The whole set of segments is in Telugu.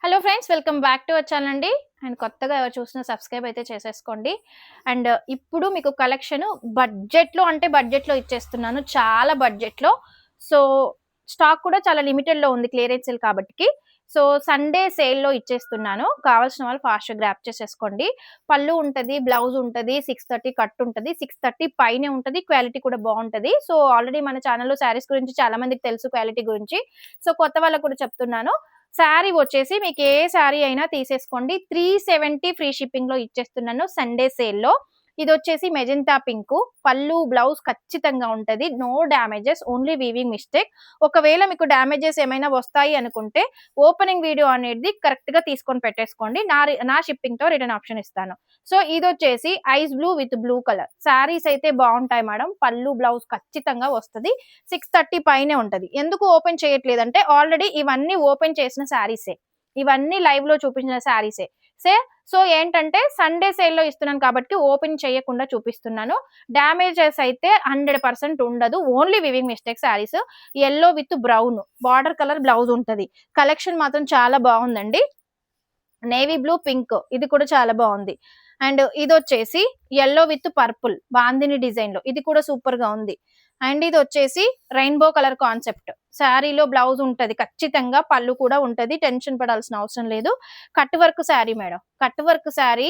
Hello friends, welcome back to our channel అండి. అండ్ కొత్తగా ఎవరు చూసినా సబ్స్క్రైబ్ అయితే చేసేసుకోండి. అండ్ ఇప్పుడు మీకు కలెక్షన్ బడ్జెట్లో ఇచ్చేస్తున్నాను, చాలా బడ్జెట్లో. సో స్టాక్ కూడా చాలా లిమిటెడ్లో ఉంది, క్లియరెన్స్ సేల్ కాబట్టి. సో సండే సేల్లో ఇచ్చేస్తున్నాను, కావాల్సిన వాళ్ళు ఫాస్ట్గా గ్రాప్ చేసేసుకోండి. పళ్ళు ఉంటుంది, బ్లౌజ్ ఉంటుంది, 630 కట్ ఉంటుంది, 630 పైనే ఉంటుంది, క్వాలిటీ కూడా బాగుంటుంది. సో ఆల్రెడీ మన ఛానల్లో శారీస్ గురించి చాలా మందికి తెలుసు, క్వాలిటీ గురించి. సో కొత్త వాళ్ళకు కూడా చెప్తున్నాను. శారీ వచ్చేసి మీకు ఏ శారీ అయినా తీసేసుకోండి, 370 ఫ్రీ షిప్పింగ్ లో ఇచ్చేస్తున్నాను సండే సేల్లో. ఇది వచ్చేసి మెజెంటా పింక్, పళ్ళు బ్లౌజ్ ఖచ్చితంగా ఉంటది, no damages, only weaving mistake. ఒకవేళ మీకు డ్యామేజెస్ ఏమైనా వస్తాయి అనుకుంటే ఓపెనింగ్ వీడియో అనేది కరెక్ట్ గా తీసుకొని పెట్టేసుకోండి, నా షిప్పింగ్ తో రిటర్న్ ఆప్షన్ ఇస్తాను. సో ఇది వచ్చేసి ice blue with blue colour saris అయితే బాగుంటాయి మేడం. పళ్ళు బ్లౌజ్ ఖచ్చితంగా వస్తుంది, 630 పైనే ఉంటది. ఎందుకు ఓపెన్ చేయట్లేదంటే ఆల్రెడీ ఇవన్నీ ఓపెన్ చేసిన శారీసే, ఇవన్నీ లైవ్ లో చూపించిన శారీసే. సో ఏంటంటే సండే సేల్ లో ఇస్తున్నాను కాబట్టి ఓపెన్ చేయకుండా చూపిస్తున్నాను. డ్యామేజెస్ అయితే 100% ఉండదు, only weaving mistake saris. Yellow with brown border colour blouse ఉంటది. కలెక్షన్ మాత్రం చాలా బాగుందండి. నేవీ బ్లూ పింక్ ఇది కూడా చాలా బాగుంది. అండ్ ఇది వచ్చేసి yellow with purple bandhani design లో, ఇది కూడా సూపర్ గా ఉంది. అండ్ ఇది వచ్చేసి రెయిన్బో కలర్ కాన్సెప్ట్, శారీలో బ్లౌజ్ ఉంటది ఖచ్చితంగా, పళ్ళు కూడా ఉంటది, టెన్షన్ పడాల్సిన అవసరం లేదు. Cut work sari madam, cut work sari,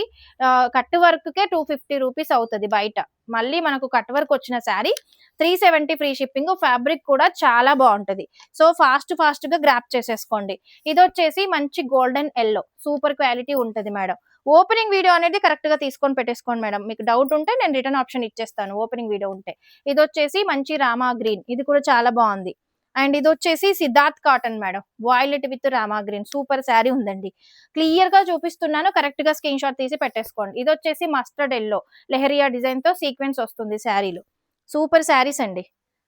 cut work కే 250 రూపీస్ అవుతుంది బయట. మళ్ళీ మనకు కట్ వర్క్ వచ్చిన శారీ 370 ఫ్రీ షిప్పింగ్, ఫ్యాబ్రిక్ కూడా చాలా బాగుంటది. సో ఫాస్ట్ గా గ్రాప్ చేసేసుకోండి. ఇది వచ్చేసి మంచి గోల్డెన్ ఎల్లో, సూపర్ క్వాలిటీ ఉంటది మేడం. ఓపెనింగ్ వీడియో అనేది కరెక్ట్ గా తీసుకొని పెట్టేసుకోండి మేడం, మీకు డౌట్ ఉంటే నేను రిటర్న్ ఆప్షన్ ఇచ్చేస్తాను ఓపెనింగ్ వీడియో ఉంటే. ఇది వచ్చేసి మంచి రామా గ్రీన్, ఇది కూడా చాలా బాగుంది. అండ్ ఇది వచ్చేసి Siddharth cotton madam, violet with Rama green, super sari ఉందండి. క్లియర్ గా చూపిస్తున్నాను, కరెక్ట్ గా స్క్రీన్ షాట్ తీసి పెట్టేసుకోండి. ఇది వచ్చేసి మస్టర్డ్ ఎల్లో లెహరియా డిజైన్ తో సీక్వెన్స్ వస్తుంది శారీలో, సూపర్ శారీస్ అండి.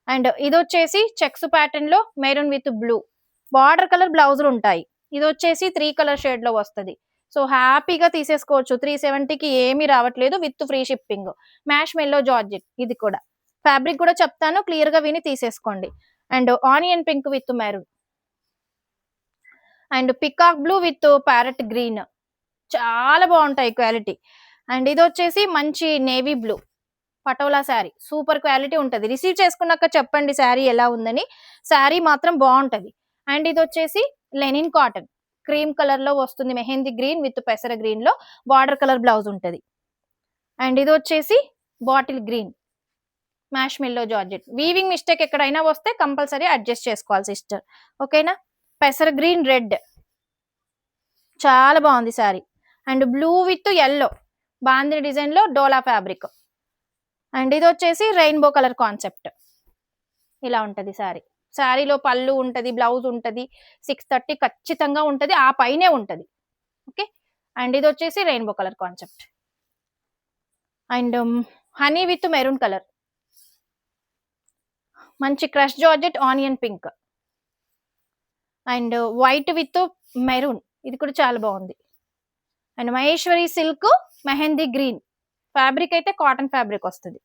అండ్ ఇది వచ్చేసి చెక్స్ ప్యాటర్న్ లో maroon with blue, border colour బ్లౌజులు ఉంటాయి. ఇది వచ్చేసి 3 కలర్ షేడ్ లో వస్తుంది. సో హ్యాపీగా తీసేసుకోవచ్చు, 370కి ఏమీ రావట్లేదు, విత్ ఫ్రీ షిప్పింగ్. మ్యాష్ మెల్లో జార్జెట్, ఇది కూడా ఫ్యాబ్రిక్ కూడా చెప్తాను, క్లియర్ గా విని తీసేసుకోండి. And onion pink with maroon, and peacock blue with parrot green, చాలా బాగుంటాయి క్వాలిటీ. అండ్ ఇది వచ్చేసి మంచి navy blue patola sari, super quality ఉంటుంది. రిసీవ్ చేసుకున్నాక చెప్పండి శారీ ఎలా ఉందని, శారీ మాత్రం బాగుంటది. అండ్ ఇది వచ్చేసి లెనిన్ కాటన్, క్రీమ్ కలర్ లో వస్తుంది, మెహందీ గ్రీన్ విత్ పెసర గ్రీన్ లో బార్డర్ కలర్ బ్లౌజ్ ఉంటది. అండ్ ఇది వచ్చేసి బాటిల్ గ్రీన్ మ్యాష్ మెల్లో జార్జెట్, వీవింగ్ మిస్టేక్ ఎక్కడైనా వస్తే కంపల్సరీ అడ్జస్ట్ చేసుకోవాలి సిస్టర్, ఓకేనా. పెసర గ్రీన్ రెడ్, చాలా బాగుంది sari. And blue with yellow bandhani design లో డోలా ఫ్యాబ్రిక్. అండ్ ఇది వచ్చేసి రెయిన్బో కలర్ కాన్సెప్ట్, ఇలా ఉంటది శారీ. శారీలో పళ్ళు ఉంటది, బ్లౌజ్ ఉంటది, 630 ఖచ్చితంగా ఉంటది, ఆ పైనే ఉంటది, ఓకే. అండ్ ఇది వచ్చేసి rainbow colour concept. And honey with maroon colour, మంచి crush georgette onion pink. And white with maroon, ఇది కూడా చాలా బాగుంది. And Maheshwari silk mehndi green, fabric అయితే కాటన్ ఫ్యాబ్రిక్ వస్తుంది.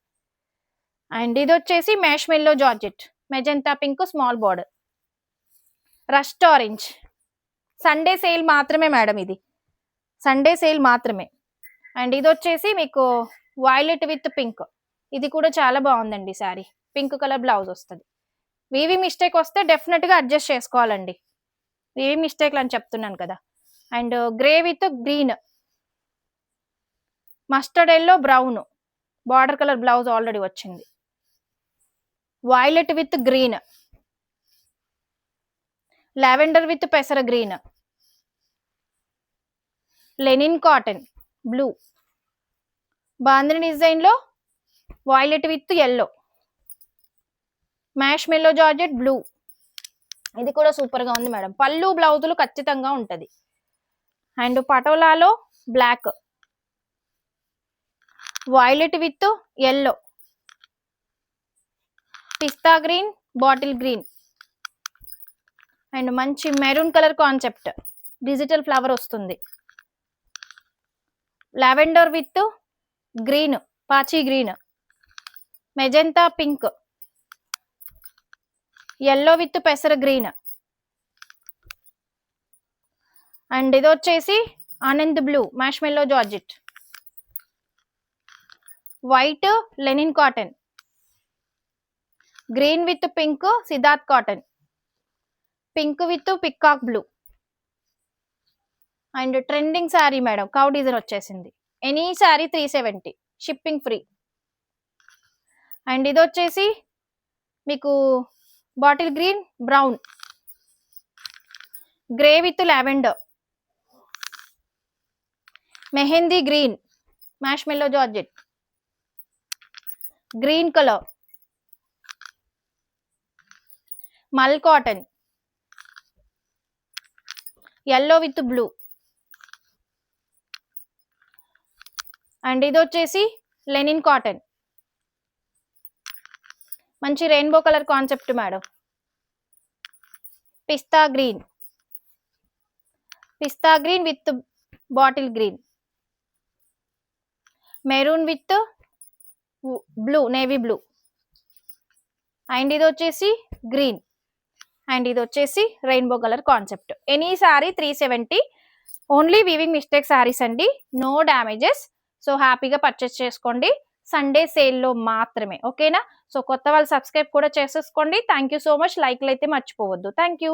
అండ్ ఇది వచ్చేసి marshmallow georgette magenta pink small border, rust orange. Sunday sale మాత్రమే మేడం, ఇది సండే సేల్ మాత్రమే. అండ్ ఇది వచ్చేసి మీకు వైలెట్ విత్ పింక్, ఇది కూడా చాలా బాగుందండి శారీ, పింక్ కలర్ బ్లౌజ్ వస్తుంది. వీవి మిస్టేక్ వస్తే డెఫినెట్ గా అడ్జస్ట్ చేసుకోవాలండి, వీవి మిస్టేక్లు అని చెప్తున్నాను కదా. And grey with green, mustard yellow brown, border colour blouse already వచ్చింది. Violet with green, lavender with పెసర green, linen cotton blue, bandhani design లో violet with yellow, marshmallow georgette blue, ఇది కూడా సూపర్ గా ఉంది మేడం. పళ్ళు బ్లౌజులు ఖచ్చితంగా ఉంటది. అండ్ పటోలాలో black, violet with yellow, pista green, bottle green, and మంచి maroon colour concept, digital flower వస్తుంది. లావెండర్ విత్ గ్రీన్, పాచి green, magenta pink, yellow with పెసర గ్రీన్, అండ్ ఇది వచ్చేసి Anand blue marshmallow georgette, white linen cotton, green with pink Siddharth cotton, pink with peacock blue. And trending sari madam, cow design వచ్చేసింది. Any sari 370, shipping free. And ఇది వచ్చేసి మీకు bottle green brown, grey with lavender, mehndi green marshmallow georgette, green colour, mul cotton, yellow విత్ బ్లూ. అండ్ ఇది వచ్చేసి లెనిన్ కాటన్, మంచి rainbow colour concept madam. Pista green with bottle green, maroon with blue navy blue. And ఇది వచ్చేసి గ్రీన్, అండ్ ఇది వచ్చేసి rainbow colour concept. Any sari 370, only weaving mistake saris అండి, నో డ్యామేజెస్. సో హ్యాపీగా పర్చేస్ చేసుకోండి, సండే సేల్లో మాత్రమే. ఓకేనా? సో కొత్త వాళ్ళు సబ్స్క్రైబ్ కూడా చేసేసుకోండి. Thank you so much. లైక్లు అయితే మర్చిపోవద్దు. Thank you.